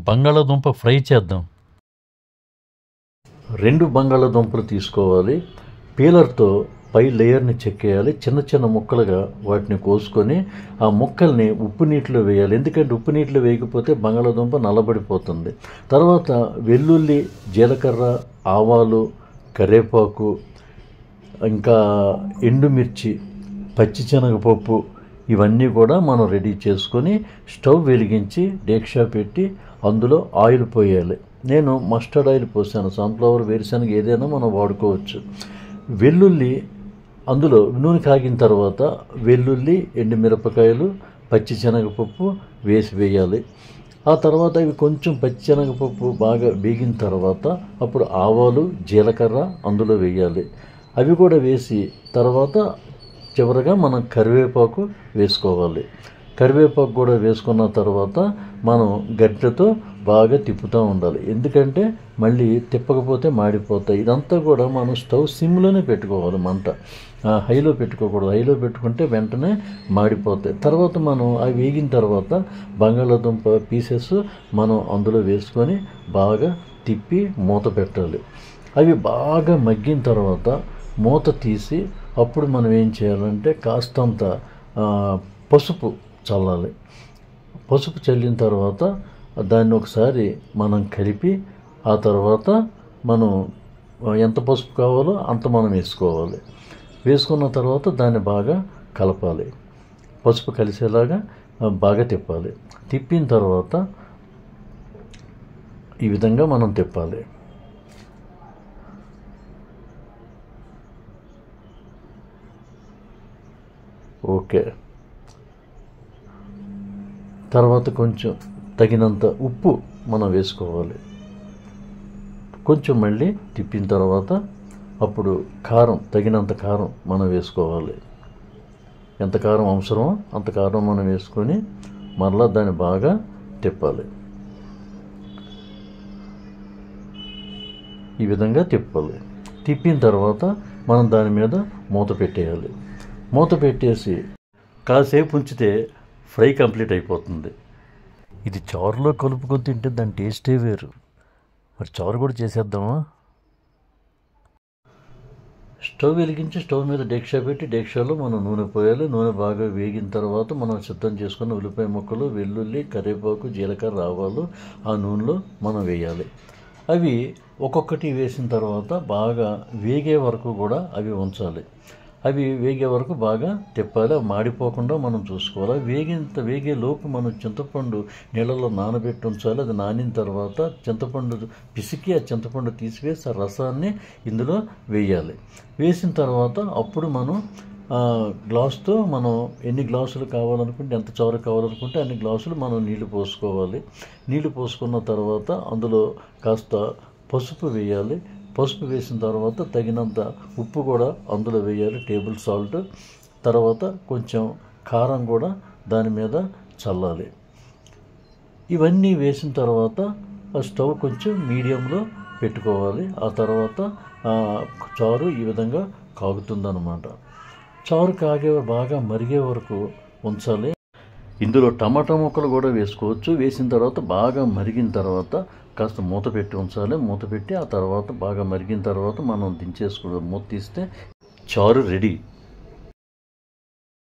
బంగాళాదుంప ఫ్రై చేద్దాం. 2 బంగాళాదుంపలు తీసుకోవాలి. పీలర్తో పై లేయర్ని చెక్కేయాలి. చిన్న చిన్న ముక్కలుగా వాటిని కోసుకొని ఆ ముక్కల్ని ఉప్పు నీటిలో వేయాలి. ఎందుకంటే ఉప్పు నీటిలో వేయకపోతే బంగాళాదుంప నల్లబడిపోతుంది. తర్వాత వెల్లుల్లి, జీలకర్ర, ఆవాలు, కరివేపాకు, ఇంకా ఎండుమిర్చి, పచ్చిశనగపప్పు ఇవన్నీ కూడా మనం రెడీ చేసుకొని స్టవ్ వెలిగించి డేక్షా పెట్టి అందులో ఆయిల్ పోయాలి. నేను మస్టర్డ్ ఆయిల్ పోసాను. సన్ఫ్లవర్, వేరుశనగ ఏదైనా మనం వాడుకోవచ్చు. వెల్లుల్లి అందులో నూనె కాగిన తర్వాత వెల్లుల్లి, ఎండుమిరపకాయలు, పచ్చిశనగపప్పు వేయాలి. ఆ తర్వాత ఇవి కొంచెం పచ్చిశనగపప్పు బాగా వేగిన తర్వాత అప్పుడు ఆవాలు, జీలకర్ర అందులో వేయాలి. అవి కూడా వేసి తర్వాత చివరగా మనం కరివేపాకు వేసుకోవాలి. కరివేపాకు కూడా వేసుకున్న తర్వాత మనం గరిటెతో బాగా తిప్పుతూ ఉండాలి. ఎందుకంటే మళ్ళీ తిప్పకపోతే మాడిపోతాయి. ఇదంతా కూడా మనం స్టవ్ సిమ్లోనే పెట్టుకోవాలి. మంట హైలో పెట్టుకోకూడదు. హైలో పెట్టుకుంటే వెంటనే మాడిపోతాయి. తర్వాత మనం అవి వేగిన తర్వాత బంగాళాదుంప పీసెస్ మనం అందులో వేసుకొని బాగా తిప్పి మూత పెట్టాలి. అవి బాగా మగ్గిన తర్వాత మూత తీసి అప్పుడు మనం ఏం చేయాలంటే కాస్తంత పసుపు చల్లాలి. పసుపు చల్లిన తర్వాత దాన్ని ఒకసారి మనం కలిపి ఆ తర్వాత మనం ఎంత పసుపు కావాలో అంత మనం వేసుకోవాలి. వేసుకున్న తర్వాత దాన్ని బాగా కలపాలి. పసుపు కలిసేలాగా బాగా తిప్పాలి. తిప్పిన తర్వాత ఈ విధంగా మనం తిప్పాలి. ఓకే. తర్వాత కొంచెం తగినంత ఉప్పు మనం వేసుకోవాలి. కొంచెం మళ్ళీ తిప్పిన తర్వాత అప్పుడు కారం, తగినంత కారం మనం వేసుకోవాలి. ఎంత కారం అవసరమో అంత కారం మనం వేసుకొని మరలా దాన్ని బాగా తిప్పాలి. ఈ విధంగా తిప్పాలి. తిప్పిన తర్వాత మనం దాని మీద మూత పెట్టేయాలి. మూత పెట్టేసి కాసేపు ఉంచితే ఫ్రై కంప్లీట్ అయిపోతుంది. ఇది చారులో కలుపుకొని తింటే దాని టేస్టే వేరు. మరి చారు కూడా చేసేద్దామా? స్టవ్ వెలిగించి స్టవ్ మీద డేక్షా పెట్టి డేక్షాలో మనం నూనె పోయాలి. నూనె బాగా వేగిన తర్వాత మనం సిద్ధం చేసుకున్న ఉల్లిపాయ ముక్కలు, వెల్లుల్లి, కరివేపాకు, జీలకర్ర, ఆవాలు ఆ నూనెలో మనం వేయాలి. అవి ఒక్కొక్కటి వేసిన తర్వాత బాగా వేగే వరకు కూడా అవి ఉంచాలి. అవి వేగే వరకు బాగా తిప్పాలి. మాడిపోకుండా మనం చూసుకోవాలి. వేగే లోపు మనం చింతపండు నీళ్ళలో నానబెట్టి ఉంచాలి. అది నానిన తర్వాత చింతపండు పిసికి ఆ చింతపండు తీసివేసి ఆ రసాన్ని ఇందులో వేయాలి. వేసిన తర్వాత అప్పుడు మనం గ్లాసుతో మనం ఎన్ని గ్లాసులు కావాలనుకుంటే, ఎంత చారు కావాలనుకుంటే అన్ని గ్లాసులు మనం నీళ్లు పోసుకోవాలి. నీళ్లు పోసుకున్న తర్వాత అందులో కాస్త పసుపు వేయాలి. పసుపు వేసిన తర్వాత తగినంత ఉప్పు కూడా అందులో వేయాలి, టేబుల్ సాల్ట్. తర్వాత కొంచెం కారం కూడా దాని మీద చల్లాలి. ఇవన్నీ వేసిన తర్వాత ఆ స్టవ్ కొంచెం మీడియంలో పెట్టుకోవాలి. ఆ తర్వాత చారు ఈ విధంగా కాగుతుందన్నమాట. చారు బాగా మరిగే వరకు ఉంచాలి. ఇందులో టమాటా ముక్కలు కూడా వేసుకోవచ్చు. వేసిన తర్వాత బాగా మరిగిన తర్వాత కాస్త మూత పెట్టి ఉంచాలి. మూత పెట్టి ఆ తర్వాత బాగా మరిగిన తర్వాత మనం దించేసుకోవడం. మూత తీస్తే చారు రెడీ.